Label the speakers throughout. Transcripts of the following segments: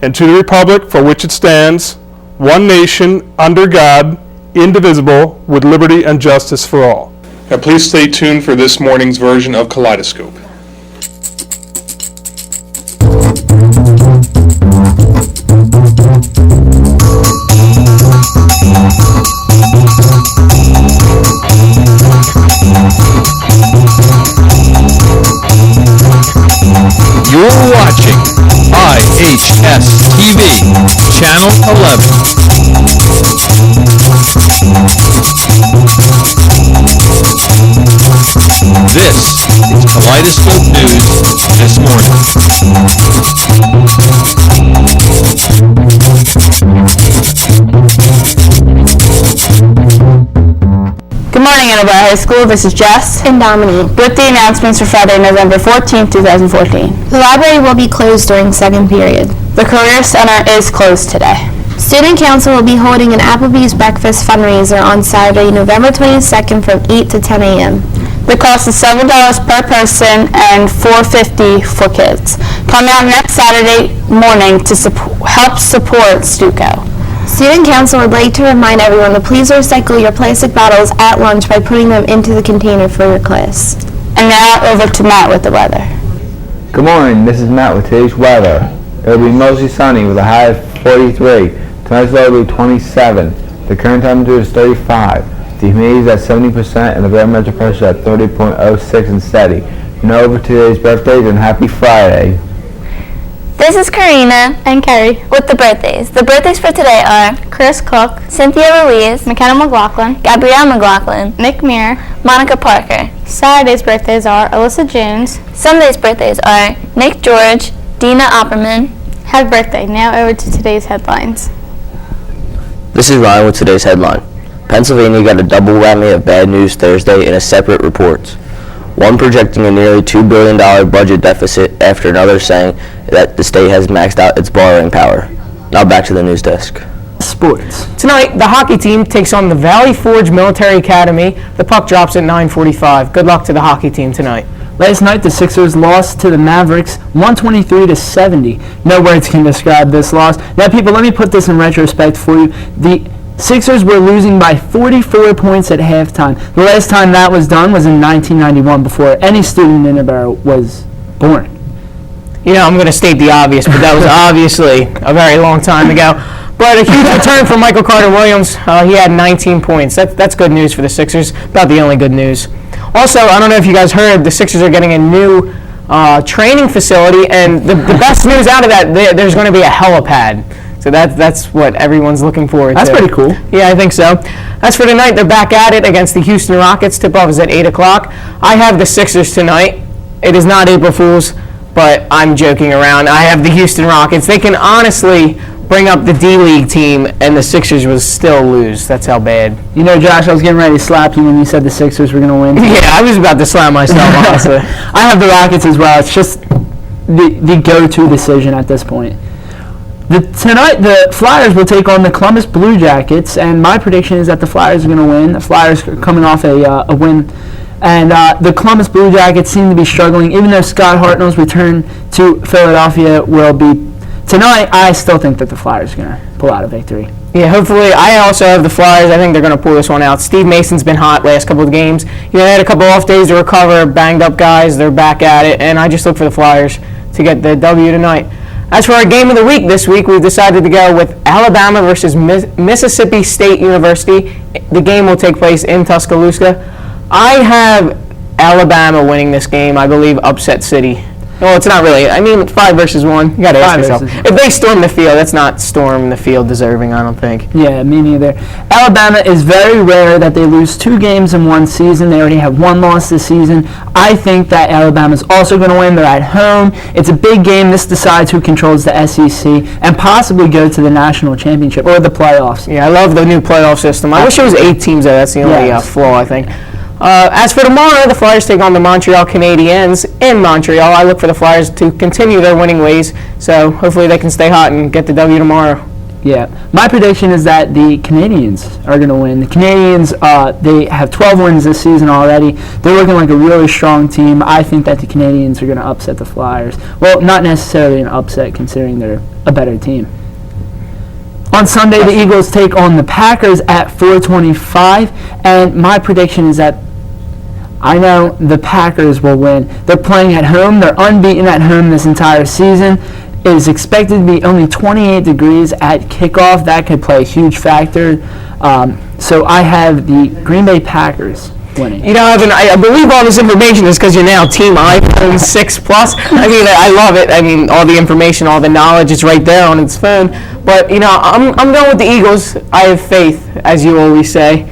Speaker 1: and to the republic for which it stands, one nation, under God, indivisible, with liberty and justice for all. Now please stay tuned for this morning's version of Kaleidoscope.
Speaker 2: You're watching IHS TV, Channel 11. This is Kaleidoscope News this morning.
Speaker 3: Good morning, Interboro High School. This is Jess
Speaker 4: and Dominique
Speaker 3: with the announcements for Friday, November 14, 2014.
Speaker 4: The library will be closed during second period.
Speaker 3: The Career Center is closed today.
Speaker 4: Student Council will be holding an Applebee's breakfast fundraiser on Saturday, November 22nd from 8 to 10 a.m.
Speaker 3: The cost is $7 per person and $4.50 for kids. Come out next Saturday morning to help support Stuco.
Speaker 4: Student Council would like to remind everyone to please recycle your plastic bottles at lunch by putting them into the container for your class.
Speaker 3: And now over to Matt with the weather.
Speaker 5: Good morning, this is Matt with today's weather. It will be mostly sunny with a high of 43. Tonight's low will be 27. The current temperature is 35. The humidity is at 70% and the barometric pressure is at 30.06 and steady. Now over to today's birthdays and happy Friday.
Speaker 6: This is Karina and Kerry with the birthdays. The birthdays for today are Chris Cook, Cynthia Louise, McKenna McLaughlin, Gabrielle McLaughlin, Nick Muir, Monica Parker. Saturday's birthdays are Alyssa Jones. Sunday's birthdays are Nick George, Dina Opperman. Happy birthday. Now over to today's headlines.
Speaker 7: This is Ryan with today's headline. Pennsylvania got a double whammy of bad news Thursday in a separate reports. One projecting a nearly $2 billion budget deficit after another saying that the state has maxed out its borrowing power. Now back to the news desk.
Speaker 8: Sports. Tonight, the hockey team takes on the Valley Forge Military Academy. The puck drops at 9:45. Good luck to the hockey team tonight.
Speaker 9: Last night, the Sixers lost to the Mavericks 123-70. No words can describe this loss. Now, people, let me put this in retrospect for you. The Sixers were losing by 44 points at halftime. The last time that was done was in 1991, before any student in Interboro was born.
Speaker 8: You know, I'm going to state the obvious, but that was obviously a very long time ago. But a huge return from Michael Carter-Williams. He had 19 points. That's good news for the Sixers. About the only good news. Also, I don't know if you guys heard, the Sixers are getting a new training facility, and the best news out of that, there's going to be a helipad. So that's what everyone's looking forward to.
Speaker 9: That's pretty cool.
Speaker 8: Yeah, I think so. As for tonight, they're back at it against the Houston Rockets. Tip-off is at 8 o'clock. I have the Sixers tonight. It is not April Fool's, but I'm joking around. I have the Houston Rockets. They can honestly bring up the D-League team, and the Sixers will still lose. That's how bad.
Speaker 9: You know, Josh, I was getting ready to slap you when you said the Sixers were going to win.
Speaker 8: Yeah, I was about to slap myself, honestly.
Speaker 9: I have the Rockets as well. It's just the go-to decision at this point. Tonight, the Flyers will take on the Columbus Blue Jackets, and my prediction is that the Flyers are going to win. The Flyers are coming off a win, and the Columbus Blue Jackets seem to be struggling. Even though Scott Hartnell's return to Philadelphia will be tonight, I still think that the Flyers are going to pull out a victory.
Speaker 8: Yeah, hopefully. I also have the Flyers. I think they're going to pull this one out. Steve Mason's been hot last couple of games. You know, they had a couple off days to recover, banged up guys. They're back at it, and I just look for the Flyers to get the W tonight. As for our game of the week this week, we've decided to go with Alabama versus Mississippi State University. The game will take place in Tuscaloosa. I have Alabama winning this game. I believe upset city. Well, it's not really. I mean, 5 versus 1. You got to ask yourself. If they storm the field, that's not storm the field deserving, I don't think.
Speaker 9: Yeah, me neither. Alabama is very rare that they lose 2 games in one season. They already have 1 loss this season. I think that Alabama's also going to win. They're at home. It's a big game. This decides who controls the SEC and possibly go to the national championship or the playoffs.
Speaker 8: Yeah, I love the new playoff system. I wish it was 8 teams, though. That's the only flaw, I think. As for tomorrow, the Flyers take on the Montreal Canadiens in Montreal. I look for the Flyers to continue their winning ways, so hopefully they can stay hot and get the W tomorrow.
Speaker 9: Yeah, my prediction is that the Canadians are going to win. The Canadians, they have 12 wins this season already. They're looking like a really strong team. I think that the Canadians are going to upset the Flyers. Well, not necessarily an upset considering they're a better team. On Sunday, the Eagles take on the Packers at 4:25, and my prediction is that I know the Packers will win. They're playing at home. They're unbeaten at home this entire season. It is expected to be only 28 degrees at kickoff. That could play a huge factor. So I have the Green Bay Packers winning.
Speaker 8: You know, Evan, I believe all this information is because you're now Team iPhone 6 Plus. I mean, I love it. I mean, all the information, all the knowledge is right there on its phone. But, you know, I'm going with the Eagles. I have faith, as you always say.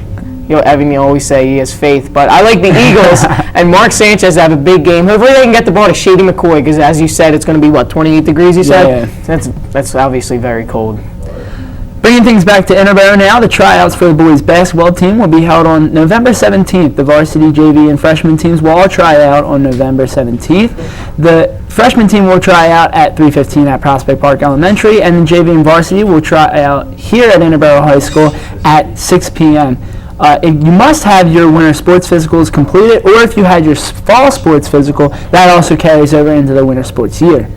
Speaker 8: You know, Evan, you always say he has faith. But I like the Eagles and Mark Sanchez to have a big game. Hopefully they can get the ball to Shady McCoy because, as you said, it's going to be, 28 degrees, you said?
Speaker 9: Yeah.
Speaker 8: That's obviously very cold.
Speaker 9: Bringing things back to Interboro now, the tryouts for the boys basketball team will be held on November 17th. The varsity, JV, and freshman teams will all try out on November 17th. The freshman team will try out at 3:15 at Prospect Park Elementary, and the JV and varsity will try out here at Interboro High School at 6 p.m. You must have your winter sports physicals completed, or if you had your fall sports physical, that also carries over into the winter sports year.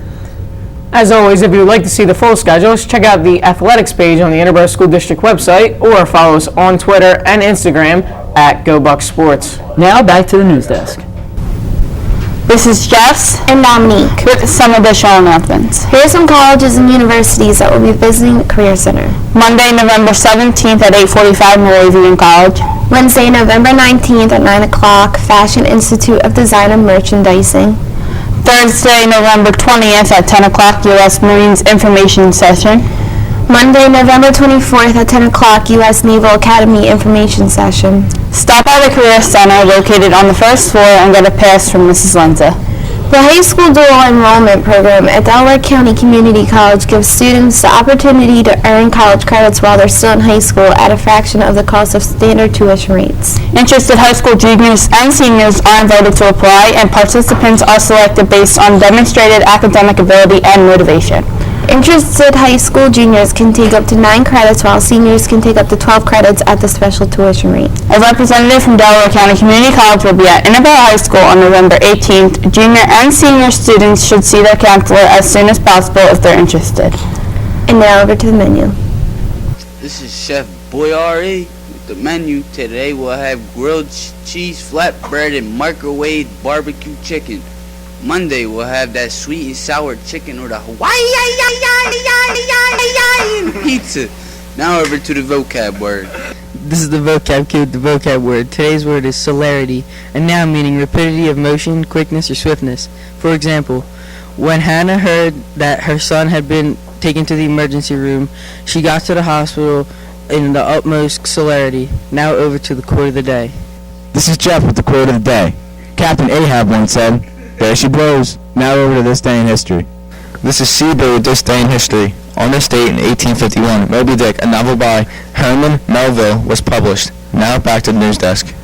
Speaker 8: As always, if you would like to see the full schedules, check out the athletics page on the Interboro School District website or follow us on Twitter and Instagram at GoBucksSports.
Speaker 9: Now back to the news desk.
Speaker 3: This is Jess
Speaker 4: And Dominique.
Speaker 3: with some additional announcements.
Speaker 4: Here are some colleges and universities that will be visiting the Career Center.
Speaker 3: Monday, November 17th at 8:45, Moravian College.
Speaker 4: Wednesday, November 19th at 9 o'clock, Fashion Institute of Design and Merchandising.
Speaker 3: Thursday, November 20th at 10 o'clock, U.S. Marines Information Session.
Speaker 4: Monday, November 24th at 10 o'clock, U.S. Naval Academy Information Session.
Speaker 3: Stop by the Career Center located on the first floor and get a pass from Mrs. Lenza.
Speaker 4: The high school dual enrollment program at Delaware County Community College gives students the opportunity to earn college credits while they're still in high school at a fraction of the cost of standard tuition rates.
Speaker 3: Interested high school juniors and seniors are invited to apply, and participants are selected based on demonstrated academic ability and motivation.
Speaker 4: Interested high school juniors can take up to 9 credits, while seniors can take up to 12 credits at the special tuition rate.
Speaker 3: A representative from Delaware County Community College will be at Interboro High School on November 18th. Junior and senior students should see their counselor as soon as possible if they're interested.
Speaker 4: And now over to the menu.
Speaker 10: This is Chef Boyari with the menu. Today we'll have grilled cheese flatbread and microwave barbecue chicken. Monday we'll have that sweet and sour chicken or the Hawaiian pizza. Now over to the vocab word.
Speaker 11: This is the vocab key with the vocab word. Today's word is celerity, a noun meaning rapidity of motion, quickness, or swiftness. For example, when Hannah heard that her son had been taken to the emergency room, she got to the hospital in the utmost celerity. Now over to the quote of the day.
Speaker 12: This is Jeff with the quote of the day. Captain Ahab once said, "There she blows." Now over to this day in history. This is Seabury with this day in history. On this date in 1851, Moby Dick, a novel by Herman Melville, was published. Now back to the news desk.